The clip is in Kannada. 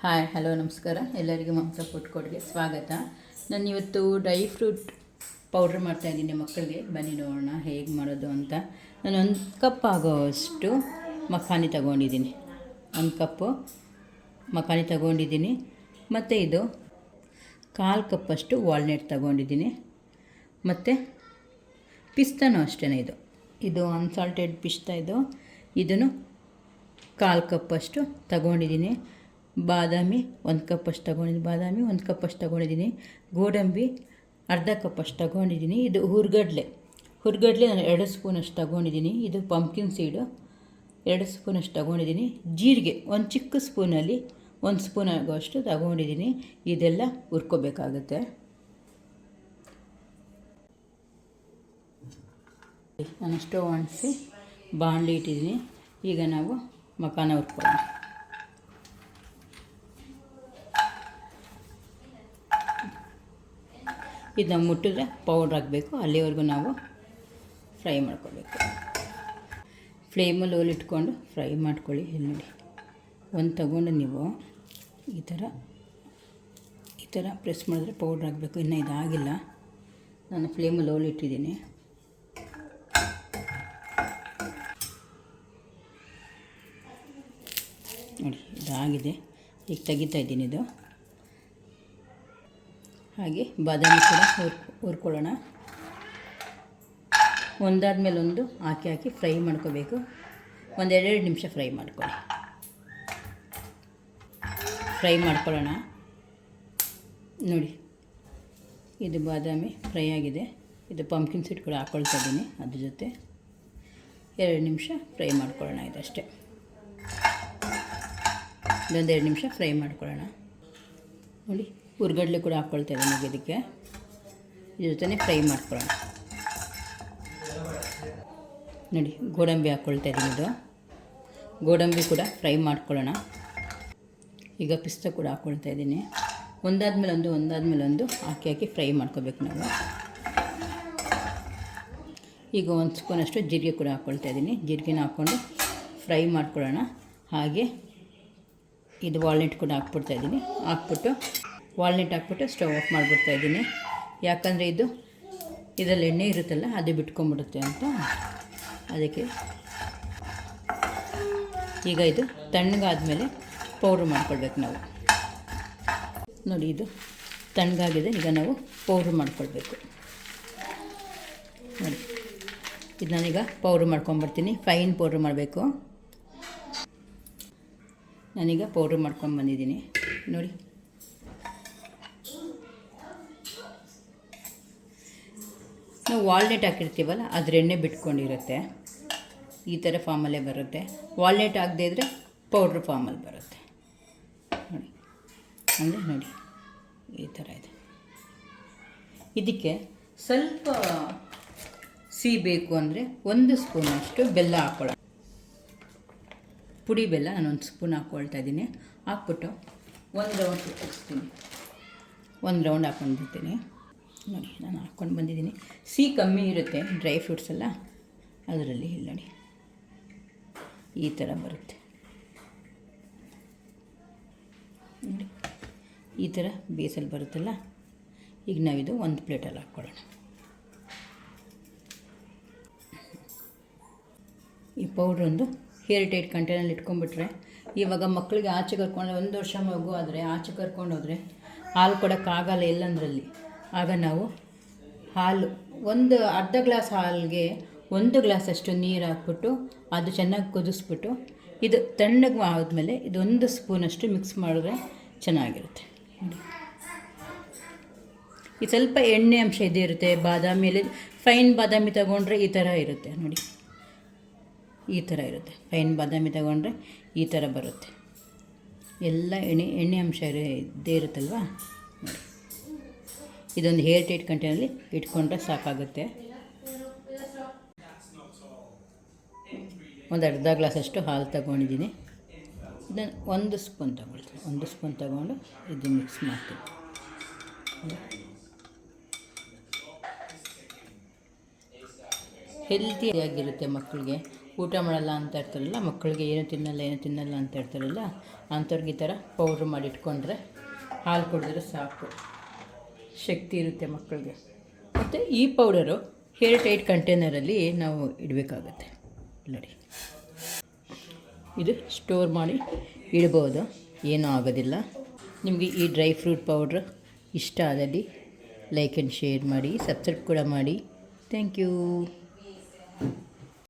ಹಾಯ್ ಹಲೋ ನಮಸ್ಕಾರ. ಎಲ್ಲರಿಗೂ ಮಾಂಸ ಕೊಟ್ಟಿಗೆ ಸ್ವಾಗತ. ನಾನು ಇವತ್ತು ಡ್ರೈ ಫ್ರೂಟ್ ಪೌಡ್ರ್ ಮಾಡ್ತಾಯಿದ್ದೀನಿ ಮಕ್ಕಳಿಗೆ. ಬನ್ನಿ ನೋಡೋಣ ಹೇಗೆ ಮಾಡೋದು ಅಂತ. ನಾನು 1 ಕಪ್ ಆಗೋವಷ್ಟು ಮಖಾನಿ ತಗೊಂಡಿದ್ದೀನಿ. 1 ಕಪ್ಪು ಮಖಾನಿ ತಗೊಂಡಿದ್ದೀನಿ. ಮತ್ತು ಇದು 1/4 ಕಪ್ಪಷ್ಟು ವಾಲ್ನಟ್ ತಗೊಂಡಿದ್ದೀನಿ. ಮತ್ತು ಪಿಸ್ತಾನೂ ಅಷ್ಟೇ. ಇದು ಅನ್ಸಾಲ್ಟೆಡ್ ಪಿಸ್ತಾ. ಇದನ್ನು 1/4 ಕಪ್ಪಷ್ಟು ತಗೊಂಡಿದ್ದೀನಿ. ಬಾದಾಮಿ 1 ಕಪ್ಪಷ್ಟು ತಗೊಂಡಿದ್ದೀನಿ. 1 ಕಪ್ಪಷ್ಟು ತಗೊಂಡಿದ್ದೀನಿ. ಗೋಡಂಬಿ ಅರ್ಧ ಕಪ್ಪಷ್ಟು ತಗೊಂಡಿದ್ದೀನಿ. ಇದು ಹುರ್ಗಡ್ಲೆ ನಾನು 2 ಸ್ಪೂನಷ್ಟು ತಗೊಂಡಿದ್ದೀನಿ. ಇದು ಪಂಪ್ಕಿನ್ ಸೀಡು 2 ಸ್ಪೂನಷ್ಟು ತಗೊಂಡಿದ್ದೀನಿ. ಜೀರಿಗೆ 1 ಚಿಕ್ಕ ಸ್ಪೂನಲ್ಲಿ 1 ಸ್ಪೂನ್ ಆಗೋಷ್ಟು ತಗೊಂಡಿದ್ದೀನಿ. ಇದೆಲ್ಲ ಹುರ್ಕೋಬೇಕಾಗುತ್ತೆ. ನಾನು ಸ್ಟವ್ ಅಂಟಿಸಿ ಬಾಣಲಿ ಇಟ್ಟಿದ್ದೀನಿ. ಈಗ ನಾವು ಮಖಾನ ಹುರ್ಕೊಳ್ಳೋಣ. ಇದು ನಾವು ಮುಟ್ಟಿದ್ರೆ ಪೌಡ್ರ್ ಹಾಕಬೇಕು. ಅಲ್ಲಿವರೆಗೂ ನಾವು ಫ್ರೈ ಮಾಡ್ಕೋಬೇಕು. ಫ್ಲೇಮಲ್ಲಿ ಇಟ್ಕೊಂಡು ಫ್ರೈ ಮಾಡ್ಕೊಳ್ಳಿ. ನೋಡಿ, ಒಂದು ತಗೊಂಡು ನೀವು ಈ ಥರ ಪ್ರೆಸ್ ಮಾಡಿದ್ರೆ ಪೌಡ್ರ್ ಹಾಕಬೇಕು. ಇನ್ನೂ ಇದಾಗಿಲ್ಲ. ನಾನು ಫ್ಲೇಮಲ್ಲಿ ಇಟ್ಟಿದ್ದೀನಿ. ನೋಡಿ, ಇದಾಗಿದೆ. ಈಗ ತೆಗಿತಾ ಇದ್ದೀನಿ. ಇದು ಹಾಗೆ ಬಾದಾಮಿ ಕೂಡ ಹುರ್ಕೊಳ್ಳೋಣ. ಒಂದಾದ್ಮೇಲೆ ಒಂದು ಹಾಕಿ ಫ್ರೈ ಮಾಡ್ಕೋಬೇಕು. 1-2 ನಿಮಿಷ ಫ್ರೈ ಮಾಡ್ಕೊಳ್ಳೋಣ. ನೋಡಿ, ಇದು ಬಾದಾಮಿ ಫ್ರೈ ಆಗಿದೆ. ಇದು ಪಂಪ್ಕಿನ್ ಸೀಡ್ ಕೂಡ ಹಾಕ್ಕೊಳ್ತಾ ಇದ್ದೀನಿ. ಅದ್ರ ಜೊತೆ 2 ನಿಮಿಷ ಫ್ರೈ ಮಾಡ್ಕೊಳ್ಳೋಣ. ಇದಷ್ಟೇ. ಇದೊಂದು 2 ನಿಮಿಷ ಫ್ರೈ ಮಾಡ್ಕೊಳ್ಳೋಣ. ನೋಡಿ, ಹುರ್ಗಡ್ಲೆ ಕೂಡ ಹಾಕ್ಕೊಳ್ತಾ ಇದ್ದೀನಿ. ಇದಕ್ಕೆ ಇದ್ರ ಜೊತೆ ಫ್ರೈ ಮಾಡ್ಕೊಳ್ಳೋಣ. ನೋಡಿ, ಗೋಡಂಬಿ ಹಾಕ್ಕೊಳ್ತಾ ಇದ್ದೀನಿ. ಇದು ಗೋಡಂಬಿ ಕೂಡ ಫ್ರೈ ಮಾಡ್ಕೊಳ್ಳೋಣ. ಈಗ ಪಿಸ್ತಾ ಕೂಡ ಹಾಕ್ಕೊಳ್ತಾ ಇದ್ದೀನಿ. ಒಂದಾದ್ಮೇಲೆ ಒಂದು ಹಾಕಿ ಫ್ರೈ ಮಾಡ್ಕೋಬೇಕು ನಾವು. ಈಗ 1 ಸ್ಪೂನಷ್ಟು ಜೀರಿಗೆ ಕೂಡ ಹಾಕ್ಕೊಳ್ತಾ ಇದ್ದೀನಿ. ಜೀರಿಗೆನ ಹಾಕ್ಕೊಂಡು ಫ್ರೈ ಮಾಡ್ಕೊಳ್ಳೋಣ. ಹಾಗೆ ಇದು ವಾಲ್ನಟ್ ಕೂಡ ಹಾಕ್ಬಿಟ್ಟು ಸ್ಟವ್ ಆಫ್ ಮಾಡಿಬಿಡ್ತಾ ಇದ್ದೀನಿ. ಯಾಕಂದರೆ ಇದರಲ್ಲಿ ಎಣ್ಣೆ ಇರುತ್ತಲ್ಲ, ಅದು ಬಿಟ್ಕೊಂಡ್ಬಿಡುತ್ತೆ ಅಂತ. ಅದಕ್ಕೆ ಈಗ ಇದು ತಣ್ಣಗಾದ್ಮೇಲೆ ಪೌಡ್ರ್ ಮಾಡ್ಕೊಳ್ಬೇಕು ನಾವು. ನೋಡಿ, ಇದು ತಣ್ಣಗಾಗಿದೆ. ಈಗ ನಾವು ಪೌಡ್ರ್ ಮಾಡ್ಕೊಳ್ಬೇಕು. ನೋಡಿ, ಇದು ನಾನೀಗ ಪೌಡ್ರ್ ಮಾಡ್ಕೊಂಬರ್ತೀನಿ. ಫೈನ್ ಪೌಡ್ರ್ ಮಾಡಬೇಕು. ನಾನೀಗ ಪೌಡ್ರ್ ಮಾಡ್ಕೊಂಡು ಬಂದಿದ್ದೀನಿ. ನೋಡಿ, ನಾವು ವಾಲ್ನಟ್ ಹಾಕಿರ್ತೀವಲ್ಲ, ಅದ್ರ ಎಣ್ಣೆ ಬಿಟ್ಕೊಂಡಿರುತ್ತೆ. ಈ ಥರ ಫಾರ್ಮಲ್ಲೇ ಬರುತ್ತೆ. ವಾಲ್ನಟ್ ಹಾಕದೇ ಇದ್ದರೆ ಪೌಡ್ರ್ ಫಾರ್ಮಲ್ಲಿ ಬರುತ್ತೆ. ನೋಡಿ, ಈ ಥರ ಇದೆ. ಇದಕ್ಕೆ ಸ್ವಲ್ಪ ಸಿಹಿ ಬೇಕು ಅಂದರೆ 1 ಸ್ಪೂನಷ್ಟು ಬೆಲ್ಲ ಹಾಕ್ಕೊಳ್ಳೋಣ. ಪುಡಿ ಬೆಲ್ಲ ನಾನು 1 ಸ್ಪೂನ್ ಹಾಕ್ಕೊಳ್ತಾ ಇದ್ದೀನಿ. ಹಾಕ್ಬಿಟ್ಟು 1 ರೌಂಡ್ ಸುತ್ತಿಸ್ತೀನಿ. 1 ರೌಂಡ್ ಹಾಕ್ಕೊಂಡು ಬರ್ತೀನಿ. ನೋಡಿ, ನಾನು ಹಾಕ್ಕೊಂಡು ಬಂದಿದ್ದೀನಿ. ಸಿಹಿ ಕಮ್ಮಿ ಇರುತ್ತೆ ಡ್ರೈ ಫ್ರೂಟ್ಸ್ ಎಲ್ಲ ಅದರಲ್ಲಿ. ಇಲ್ಲಿ ನೋಡಿ, ಈ ಥರ ಬರುತ್ತೆ. ನೋಡಿ, ಈ ಥರ ಬೇಸಲ್ಲಿ ಬರುತ್ತಲ್ಲ. ಈಗ ನಾವಿದು 1 ಪ್ಲೇಟಲ್ಲಿ ಹಾಕ್ಕೊಳ್ಳೋಣ. ಈ ಪೌಡ್ರೊಂದು ಏರ್ ಟೈಟ್ ಕಂಟೈನಲ್ಲಿ ಇಟ್ಕೊಂಡ್ಬಿಟ್ರೆ, ಇವಾಗ ಮಕ್ಕಳಿಗೆ ಆಚೆ ಕರ್ಕೊಂಡು 1 ವರ್ಷ ಮಗು ಆದರೆ ಆಚೆ ಕರ್ಕೊಂಡು ಹೋದರೆ ಹಾಲು ಕೊಡೋಕ್ಕಾಗಲ್ಲ ಎಲ್ಲಂದ್ರಲ್ಲಿ. ಆಗ ನಾವು ಹಾಲು ಅರ್ಧ ಗ್ಲಾಸ್ ಹಾಲಿಗೆ 1 ಗ್ಲಾಸಷ್ಟು ನೀರು ಹಾಕ್ಬಿಟ್ಟು ಅದು ಚೆನ್ನಾಗಿ ಕುದಿಸ್ಬಿಟ್ಟು ಇದು ತಣ್ಣಗೆ ಆದಮೇಲೆ ಇದು 1 ಸ್ಪೂನಷ್ಟು ಮಿಕ್ಸ್ ಮಾಡಿದ್ರೆ ಚೆನ್ನಾಗಿರುತ್ತೆ. ಇದು ಸ್ವಲ್ಪ ಎಣ್ಣೆ ಅಂಶ ಇದೇ ಇರುತ್ತೆ. ಬಾದಾಮಿಯಲ್ಲಿ ಫೈನ್ ಬಾದಾಮಿ ತಗೊಂಡ್ರೆ ಈ ಥರ ಇರುತ್ತೆ. ನೋಡಿ, ಈ ಥರ ಇರುತ್ತೆ. ಫೈನ್ ಬಾದಾಮಿ ತಗೊಂಡ್ರೆ ಈ ಥರ ಬರುತ್ತೆ. ಎಲ್ಲ ಎಣ್ಣೆ ಅಂಶ ಇದ್ದೇ ಇರುತ್ತಲ್ವ. ನೋಡಿ, ಇದೊಂದು ಏರ್ ಟೈಟ್ ಕಂಟೈನಲ್ಲಿ ಇಟ್ಕೊಂಡ್ರೆ ಸಾಕಾಗುತ್ತೆ. ಒಂದು ಅರ್ಧ ಗ್ಲಾಸಷ್ಟು ಹಾಲು ತಗೊಂಡಿದ್ದೀನಿ. ಇದನ್ನು 1 ಸ್ಪೂನ್ ತಗೊಳ್ತೀನಿ. 1 ಸ್ಪೂನ್ ತಗೊಂಡು ಇದು ಮಿಕ್ಸ್ ಮಾಡ್ತೀನಿ. ಹೆಲ್ತಿಯಾಗಿರುತ್ತೆ ಮಕ್ಕಳಿಗೆ. ಊಟ ಮಾಡಲ್ಲ ಅಂತ ಇರ್ತಾರಲ್ಲ, ಮಕ್ಕಳಿಗೆ ಏನು ತಿನ್ನಲ್ಲ ಅಂತ ಇರ್ತಾರಲ್ಲ, ಅಂಥವ್ರಿಗೆ ಈ ಥರ ಪೌಡ್ರ್ ಮಾಡಿಟ್ಕೊಂಡ್ರೆ ಹಾಲು ಕುಡಿದ್ರೆ ಸಾಕು, ಶಕ್ತಿ ಇರುತ್ತೆ ಮಕ್ಕಳಿಗೆ. ಮತ್ತು ಈ ಪೌಡರು ಏರ್ ಟೈಟ್ ಕಂಟೈನರಲ್ಲಿ ನಾವು ಇಡಬೇಕಾಗತ್ತೆ ನೋಡಿ. ಇದು ಸ್ಟೋರ್ ಮಾಡಿ ಇಡ್ಬೋದು, ಏನೂ ಆಗೋದಿಲ್ಲ. ನಿಮಗೆ ಈ ಡ್ರೈ ಫ್ರೂಟ್ ಪೌಡ್ರ್ ಇಷ್ಟ ಆದಲ್ಲಿ ಲೈಕ್ ಆ್ಯಂಡ್ ಶೇರ್ ಮಾಡಿ, ಸಬ್ಸ್ಕ್ರೈಬ್ ಕೂಡ ಮಾಡಿ. Thank you.